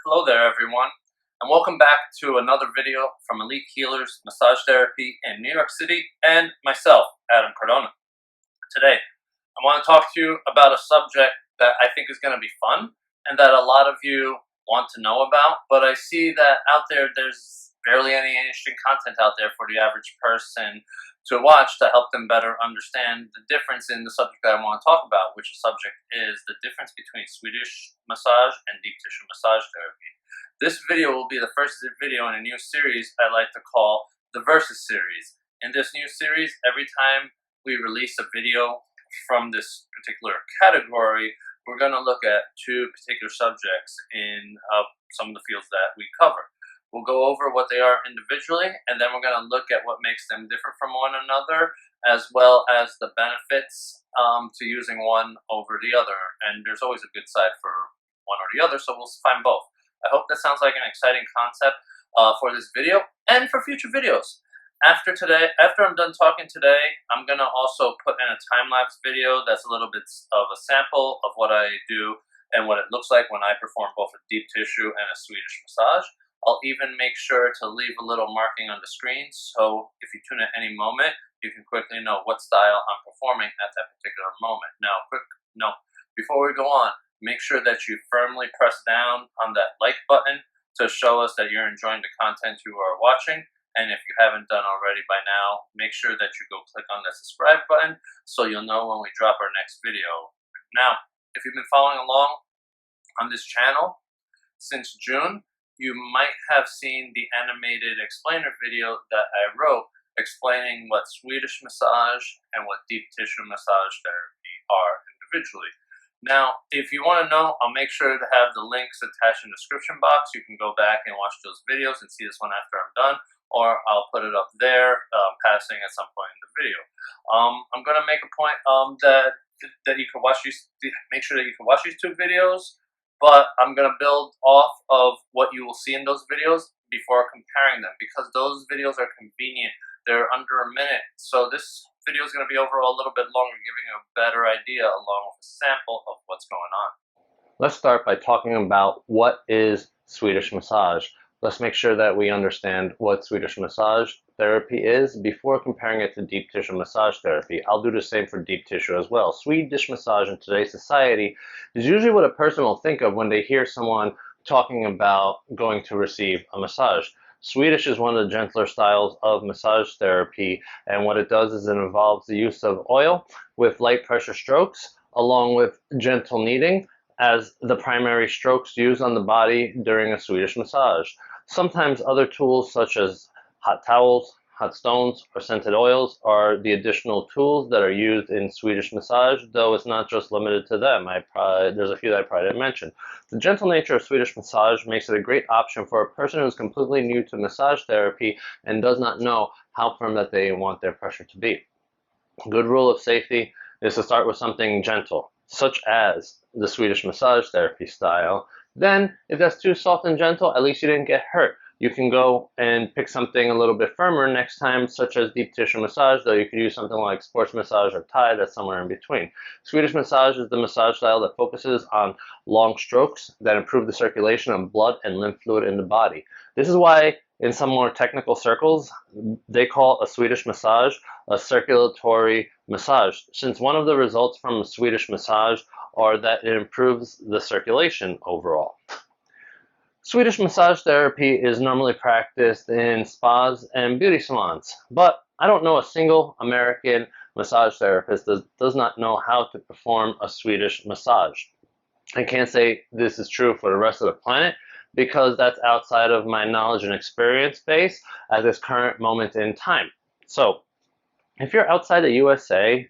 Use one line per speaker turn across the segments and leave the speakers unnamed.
Hello there everyone, and welcome back to another video from Elite Healers Massage Therapy in New York City and myself, Adam Cardona. Today, I want to talk to you about a subject that I think is going to be fun and that a lot of you want to know about, but I see that out there's barely any interesting content out there for the average person to watch to help them better understand the difference in the subject that I want to talk about, which the subject is the difference between Swedish massage and deep tissue massage therapy. This video will be the first video in a new series I like to call the Versus series. In this new series, every time we release a video from this particular category, we're going to look at two particular subjects in some of the fields that we cover. We'll go over what they are individually, and then we're going to look at what makes them different from one another, as well as the benefits to using one over the other. And there's always a good side for one or the other, so we'll find both. I hope that sounds like an exciting concept for this video and for future videos. After I'm done talking today, I'm going to also put in a time-lapse video that's a little bit of a sample of what I do and what it looks like when I perform both a deep tissue and a Swedish massage. I'll even make sure to leave a little marking on the screen, so if you tune at any moment, you can quickly know what style I'm performing at that particular moment. Now, quick note, before we go on, make sure that you firmly press down on that like button to show us that you're enjoying the content you are watching. And if you haven't done already by now, make sure that you go click on that subscribe button so you'll know when we drop our next video. Now, if you've been following along on this channel since June, you might have seen the animated explainer video that I wrote explaining what Swedish massage and what deep tissue massage therapy are individually. Now, if you want to know, I'll make sure to have the links attached in the description box. You can go back and watch those videos and see this one after I'm done, or I'll put it up there, passing at some point in the video. I'm going to make a point that you can watch these, make sure that you can watch these two videos, but I'm going to build off of what you will see in those videos before comparing them, because those videos are convenient. They're under a minute, so this video is going to be overall a little bit longer, giving you a better idea along with a sample of what's going on.
Let's start by talking about what is Swedish massage. Let's make sure that we understand what Swedish massage therapy is before comparing it to deep tissue massage therapy. I'll do the same for deep tissue as well. Swedish massage in today's society is usually what a person will think of when they hear someone talking about going to receive a massage. Swedish is one of the gentler styles of massage therapy, and what it does is it involves the use of oil with light pressure strokes along with gentle kneading as the primary strokes used on the body during a Swedish massage. Sometimes other tools such as hot towels, hot stones, or scented oils are the additional tools that are used in Swedish massage, though it's not just limited to them. There's a few that I probably didn't mention. The gentle nature of Swedish massage makes it a great option for a person who's completely new to massage therapy and does not know how firm that they want their pressure to be. A good rule of safety is to start with something gentle, such as the Swedish massage therapy style. Then, if that's too soft and gentle, at least you didn't get hurt. You can go and pick something a little bit firmer next time, such as deep tissue massage, though you could use something like sports massage or Thai, that's somewhere in between. Swedish massage is the massage style that focuses on long strokes that improve the circulation of blood and lymph fluid in the body. This is why in some more technical circles, they call a Swedish massage a circulatory massage, since one of the results from a Swedish massage are that it improves the circulation overall. Swedish massage therapy is normally practiced in spas and beauty salons, but I don't know a single American massage therapist that does not know how to perform a Swedish massage. I can't say this is true for the rest of the planet, because that's outside of my knowledge and experience base at this current moment in time. So, if you're outside the USA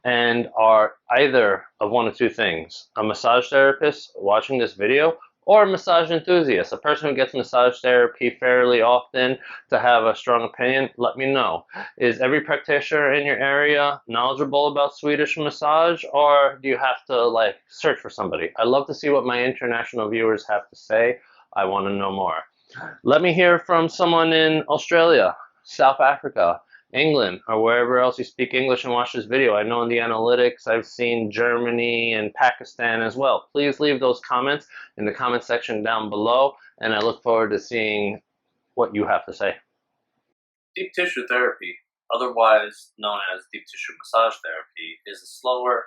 and are either of one of two things, a massage therapist watching this video, or a massage enthusiast, a person who gets massage therapy fairly often to have a strong opinion, let me know. Is every practitioner in your area knowledgeable about Swedish massage, or do you have to search for somebody? I'd love to see what my international viewers have to say. I want to know more. Let me hear from someone in Australia, South Africa, England, or wherever else you speak English and watch this video. I know in the analytics I've seen Germany and Pakistan as well. Please leave those comments in the comment section down below, and I look forward to seeing what you have to say.
Deep tissue therapy, otherwise known as deep tissue massage therapy, is a slower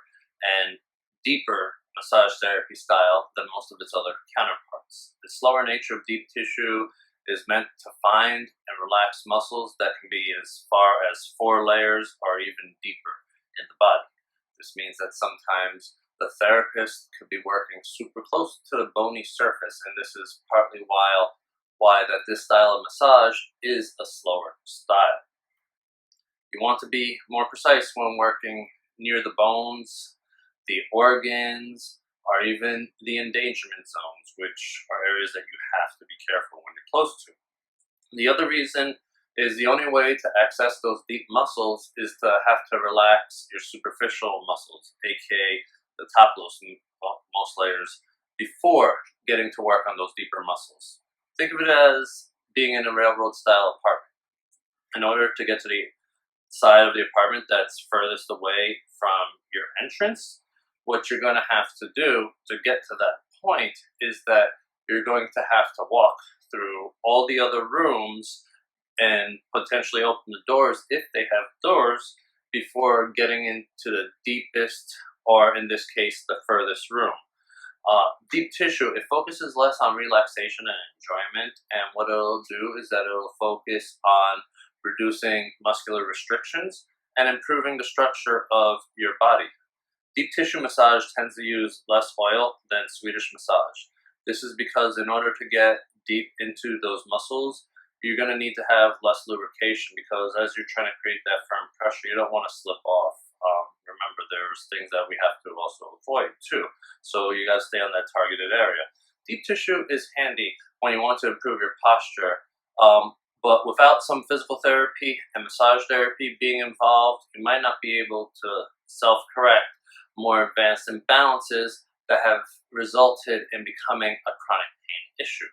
and deeper massage therapy style than most of its other counterparts. The slower nature of deep tissue is meant to find and relax muscles that can be as far as 4 layers or even deeper in the body. This means that sometimes the therapist could be working super close to the bony surface, and this is partly why that this style of massage is a slower style. You want to be more precise when working near the bones, the organs, or even the endangerment zones, which are areas that you have to be careful when you're close to. The other reason is the only way to access those deep muscles is to have to relax your superficial muscles, aka the topmost layers, before getting to work on those deeper muscles. Think of it as being in a railroad style apartment. In order to get to the side of the apartment that's furthest away from your entrance, what you're going to have to do to get to that point is that you're going to have to walk through all the other rooms and potentially open the doors, if they have doors, before getting into the deepest, or in this case, the furthest room. Deep tissue, it focuses less on relaxation and enjoyment, and what it'll do is that it'll focus on reducing muscular restrictions and improving the structure of your body. Deep tissue massage tends to use less oil than Swedish massage. This is because in order to get deep into those muscles, you're going to need to have less lubrication, because as you're trying to create that firm pressure, you don't want to slip off. Remember, there's things that we have to also avoid too. So you got to stay on that targeted area. Deep tissue is handy when you want to improve your posture. But without some physical therapy and massage therapy being involved, you might not be able to self-correct more advanced imbalances that have resulted in becoming a chronic pain issue.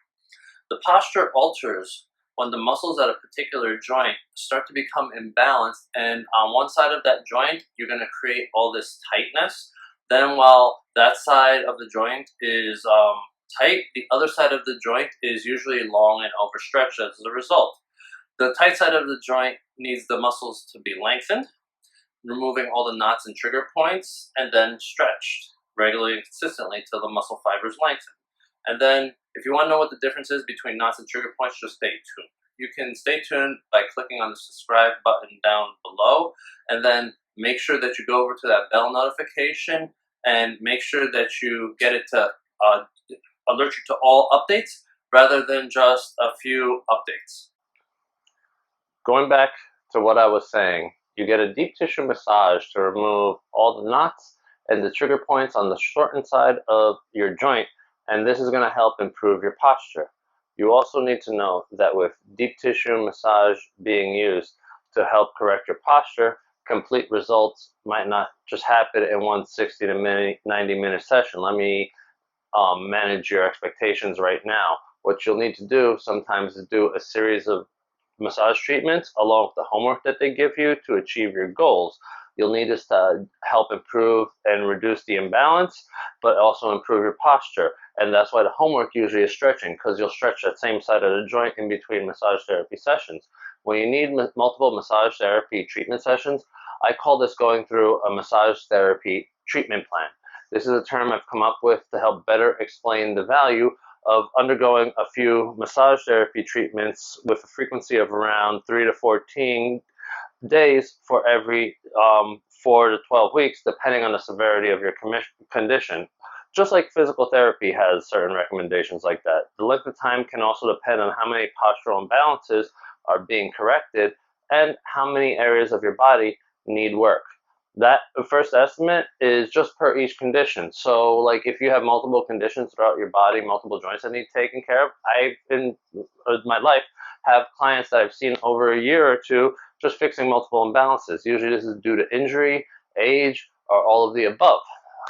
The posture alters when the muscles at a particular joint start to become imbalanced, and on one side of that joint, you're going to create all this tightness. Then while that side of the joint is tight, the other side of the joint is usually long and overstretched as a result. The tight side of the joint needs the muscles to be lengthened, removing all the knots and trigger points, and then stretched regularly and consistently till the muscle fibers lengthen. And then, if you want to know what the difference is between knots and trigger points, just stay tuned. You can stay tuned by clicking on the subscribe button down below, and then make sure that you go over to that bell notification and make sure that you get it to alert you to all updates rather than just a few updates.
Going back to what I was saying, you get a deep tissue massage to remove all the knots and the trigger points on the shortened side of your joint, and this is going to help improve your posture. You also need to know that with deep tissue massage being used to help correct your posture, complete results might not just happen in one 60 to 90-minute session. Let me manage your expectations right now. What you'll need to do sometimes is do a series of massage treatments along with the homework that they give you to achieve your goals. You'll need this to help improve and reduce the imbalance, but also improve your posture. And that's why the homework usually is stretching, because you'll stretch that same side of the joint in between massage therapy sessions. When you need multiple massage therapy treatment sessions, I call this going through a massage therapy treatment plan. This is a term I've come up with to help better explain the value of undergoing a few massage therapy treatments with a frequency of around 3 to 14 days for every 4 to 12 weeks, depending on the severity of your condition. Just like physical therapy has certain recommendations like that. The length of time can also depend on how many postural imbalances are being corrected and how many areas of your body need work. That first estimate is just per each condition. So like if you have multiple conditions throughout your body, multiple joints that need taken care of, I, in my life, have clients that I've seen over a year or two just fixing multiple imbalances. Usually this is due to injury, age, or all of the above.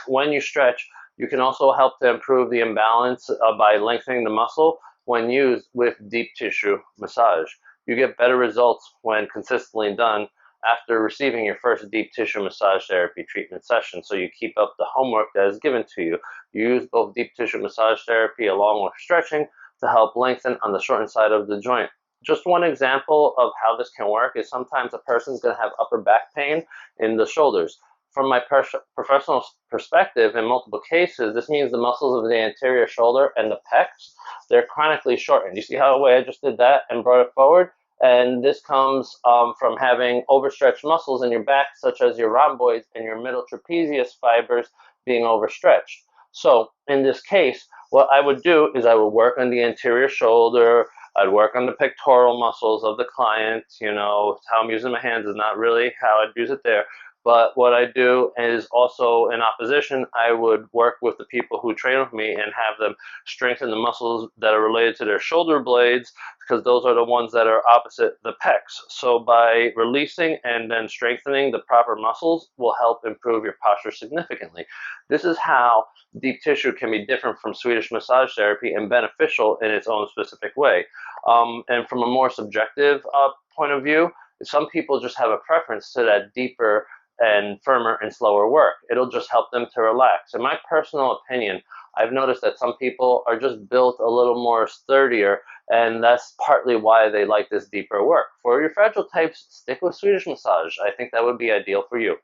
When you stretch, you can also help to improve the imbalance by lengthening the muscle when used with deep tissue massage. you get better results when consistently done after receiving your first deep tissue massage therapy treatment session. So you keep up the homework that is given to you. You use both deep tissue massage therapy along with stretching to help lengthen on the shortened side of the joint. Just one example of how this can work is sometimes a person's going to have upper back pain in the shoulders. From my professional perspective, in multiple cases, this means the muscles of the anterior shoulder and the pecs, they're chronically shortened. You see how the way I just did that and brought it forward? And this comes from having overstretched muscles in your back, such as your rhomboids and your middle trapezius fibers being overstretched. So in this case, what I would do is I would work on the anterior shoulder, I'd work on the pectoral muscles of the client. You know, how I'm using my hands is not really how I'd use it there. But what I do is also in opposition, I would work with the people who train with me and have them strengthen the muscles that are related to their shoulder blades, because those are the ones that are opposite the pecs. So by releasing and then strengthening the proper muscles will help improve your posture significantly. This is how deep tissue can be different from Swedish massage therapy and beneficial in its own specific way. And from a more subjective point of view, some people just have a preference to that deeper and firmer and slower work. It'll just help them to relax. In my personal opinion, I've noticed that some people are just built a little more sturdier, and that's partly why they like this deeper work. For your fragile types, stick with Swedish massage. I think that would be ideal for you.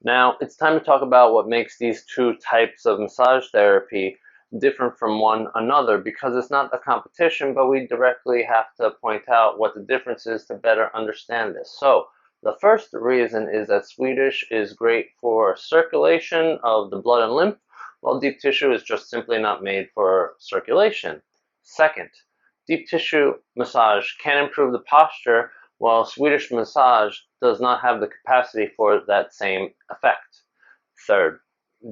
Now, it's time to talk about what makes these two types of massage therapy different from one another, because it's not a competition, but we directly have to point out what the difference is to better understand this. So, the first reason is that Swedish is great for circulation of the blood and lymph, while deep tissue is just simply not made for circulation. Second, deep tissue massage can improve the posture, while Swedish massage does not have the capacity for that same effect. Third,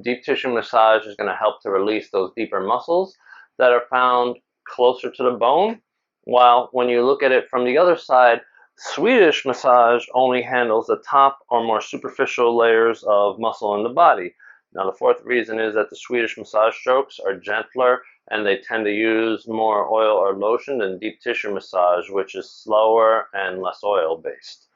deep tissue massage is going to help to release those deeper muscles that are found closer to the bone, while when you look at it from the other side, Swedish massage only handles the top or more superficial layers of muscle in the body. Now, the fourth reason is that the Swedish massage strokes are gentler and they tend to use more oil or lotion than deep tissue massage, which is slower and less oil based.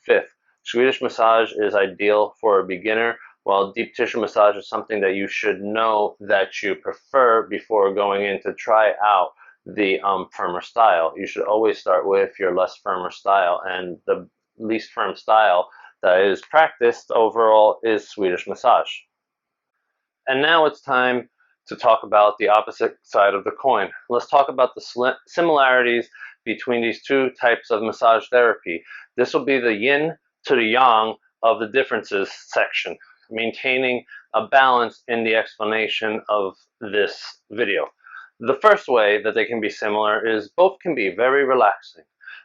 Fifth, Swedish massage is ideal for a beginner, while deep tissue massage is something that you should know that you prefer before going in to try out the firmer style. You should always start with your less firmer style, and the least firm style that is practiced overall is Swedish massage. And now it's time to talk about the opposite side of the coin. Let's talk about the similarities between these two types of massage therapy. This will be the yin to the yang of the differences section, maintaining a balance in the explanation of this video. The first way that they can be similar is both can be very relaxing.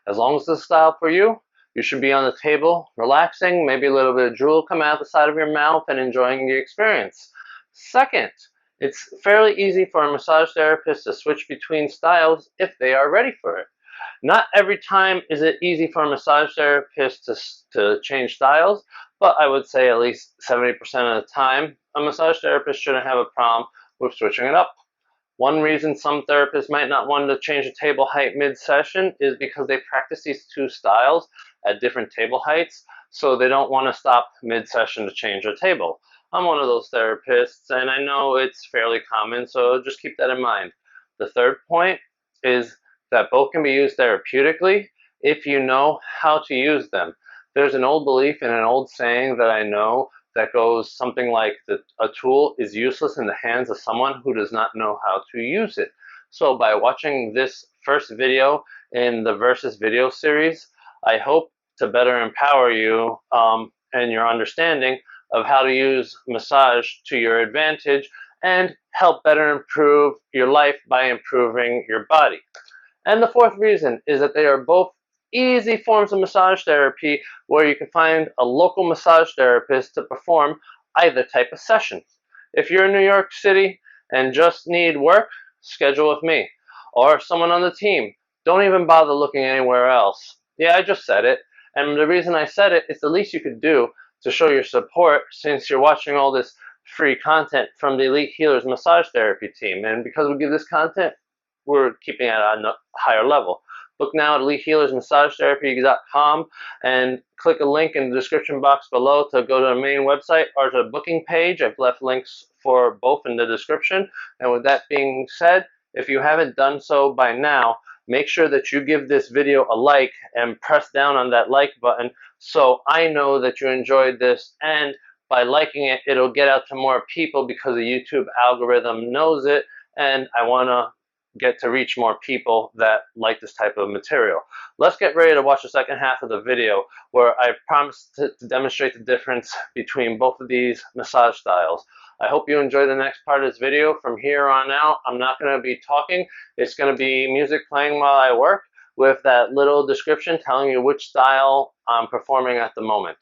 As long as it's the style for you, you should be on the table, relaxing, maybe a little bit of drool coming out the side of your mouth and enjoying the experience. Second, it's fairly easy for a massage therapist to switch between styles if they are ready for it. Not every time is it easy for a massage therapist to change styles, but I would say at least 70% of the time, a massage therapist shouldn't have a problem with switching it up. One reason some therapists might not want to change the table height mid-session is because they practice these two styles at different table heights, so they don't want to stop mid-session to change their table. I'm one of those therapists, and I know it's fairly common, so just keep that in mind. The third point is that both can be used therapeutically if you know how to use them. There's an old belief and an old saying that I know that goes something like that a tool is useless in the hands of someone who does not know how to use it. So by watching this first video in the Versus video series, I hope to better empower you and your understanding of how to use massage to your advantage and help better improve your life by improving your body. And the fourth reason is that they are both easy forms of massage therapy where you can find a local massage therapist to perform either type of session. If you're in New York City and just need work, schedule with me. Or someone on the team. Don't even bother looking anywhere else. Yeah, I just said it. And the reason I said it is the least you could do to show your support, since you're watching all this free content from the Elite Healers Massage Therapy team. And because we give this content, we're keeping it at a higher level. Look now at EliteHealersMassageTherapy.com and click a link in the description box below to go to the main website or to the booking page. I've left links for both in the description. And with that being said, if you haven't done so by now, make sure that you give this video a like and press down on that like button so I know that you enjoyed this, and by liking it, it'll get out to more people because the YouTube algorithm knows it, and I want to get to reach more people that like this type of material. Let's get ready to watch the second half of the video where I promise to demonstrate the difference between both of these massage styles. I hope you enjoy the next part of this video. From here on out, I'm not going to be talking. It's going to be music playing while I work with that little description telling you which style I'm performing at the moment.